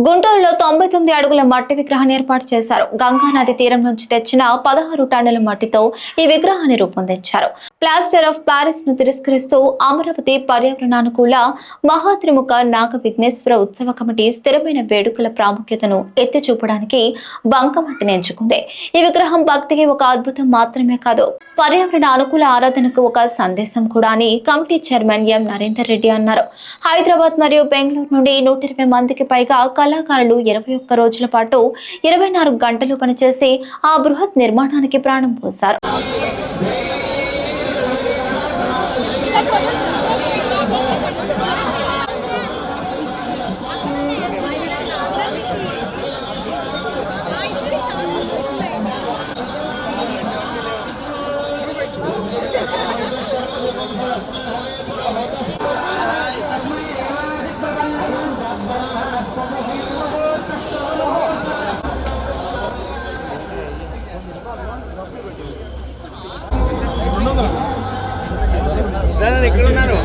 గుంటూరులో 99 అడుగుల మట్టి విగ్రహాన్ని ఏర్పాటు చేశారు. గంగా నది తీరం నుంచి తెచ్చిన 16 టన్నుల మట్టితో ఈ విగ్రహాన్ని రూపొందించారు. ప్లాస్టర్ ఆఫ్ ప్యారిస్ ను తిరస్కరిస్తూ అమరావతి పర్యావరణానుకూల మహాత్రిముఖ నాగ విఘ్నేశ్వర ఉత్సవ కమిటీ స్థిరమైన వేడుకల ప్రాముఖ్యతను ఎత్తి చూపడానికి బంకమట్టిని ఎంచుకుంది. ఈ విగ్రహం భక్తికి ఒక అద్భుతం మాత్రమే కాదు, పర్యావరణ అనుకూల ఆరాధనకు ఒక సందేశం కూడా అని committee chairman M Narender Reddy అన్నారు. హైదరాబాద్ మరియు బెంగళూరు నుండి 120 మందికి పైగా కళాకారులు 21 రోజుల పాటు 24 గంటలు పనిచేసి ఆ బృహత్ నిర్మాణానికి ప్రాణం పోశారు. ఎక్కడ ఉన్నారు?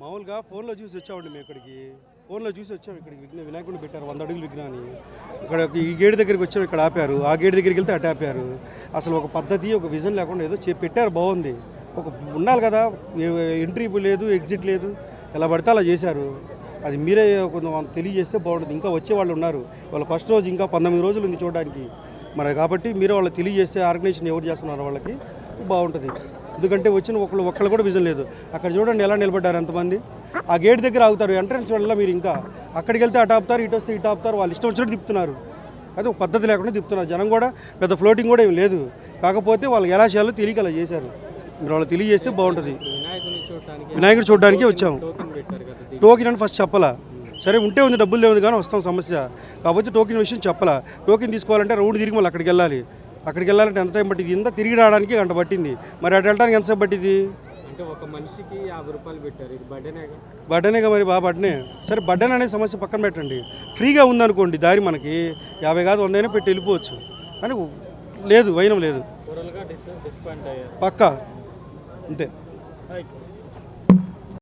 మామూలుగా ఫోన్లో చూసి వచ్చామండి మేము ఇక్కడికి. ఫోన్లో చూసి వచ్చాం ఇక్కడికి. వినాయకుడిని పెట్టారు 100 అడుగుల విగ్రహాన్ని. ఇక్కడ ఈ గేటు దగ్గరికి వచ్చాం, ఇక్కడ ఆపారు. ఆ గేటు దగ్గరికి వెళ్తే అటు ఆపారు. అసలు ఒక పద్ధతి, ఒక విజన్ లేకుండా ఏదో పెట్టారు, బాగుంది. ఒక ఉండాలి కదా, ఎంట్రీ లేదు, ఎగ్జిట్ లేదు, ఎలా పడితే అలా చేశారు. అది మీరే కొంచెం తెలియజేస్తే బాగుంటుంది. ఇంకా వచ్చే వాళ్ళు ఉన్నారు, వాళ్ళ ఫస్ట్ రోజు ఇంకా 19 రోజులు ఉంది చూడడానికి. మరి కాబట్టి మీరే వాళ్ళు తెలియజేస్తే ఆర్గనైజేషన్ ఎవరు చేస్తున్నారు వాళ్ళకి బాగుంటుంది. ఎందుకంటే వచ్చిన ఒక్కళ్ళు కూడా విజన్ లేదు. అక్కడ చూడండి ఎలా నిలబడ్డారు ఎంతమంది. ఆ గేట్ దగ్గర ఆగుతారు, ఎంట్రన్స్ వల్ల మీరు ఇంకా అక్కడికి వెళ్తే అటు ఆపుతారు, ఇటు వస్తే ఇటు ఆపుతారు. వాళ్ళు ఇష్టం వచ్చినట్టు తిప్పుతున్నారు. అది ఒక పద్ధతి లేకుండా తిప్పుతున్నారు. జనం కూడా పెద్ద ఫ్లోటింగ్ కూడా ఏం లేదు. కాకపోతే వాళ్ళు ఎలా చేయాలో తెలియక అలా చేశారు. మీరు వాళ్ళు తెలియజేస్తే బాగుంటుంది. వినాయకుడు చూడడానికి వచ్చాము. టోకెన్ అని ఫస్ట్ చెప్పాలా. సరే ఉంటే ఉంది, డబ్బులు లేవుంది కానీ వస్తాం సమస్య. కాకపోతే టోకెన్ విషయం చెప్పాలా. టోకెన్ తీసుకోవాలంటే రౌండ్ తిరిగి మళ్ళీ అక్కడికి వెళ్ళాలి. అక్కడికి వెళ్ళాలంటే ఎంత టైం పట్టింది? ఇంత తిరిగి రావడానికి గంట పట్టింది. మరి అటు వెళ్ళడానికి ఎంతసేపు పట్టింది? అంటే ఒక మనిషికి 50 రూపాయలు పెట్టారు. ఇది బర్డేనేగా? బర్డేనేగా మరి బాగా బర్డనే. సరే బర్డెన్ అనే సమస్య పక్కన పెట్టండి. ఫ్రీగా ఉందనుకోండి దారి, మనకి 50 కాదు 100 అయినా పెట్టి వెళ్ళిపోవచ్చు. కానీ లేదు, వైనం లేదు డిస్పాయింట్ అయ్యారు పక్కా అంతే. రైట్.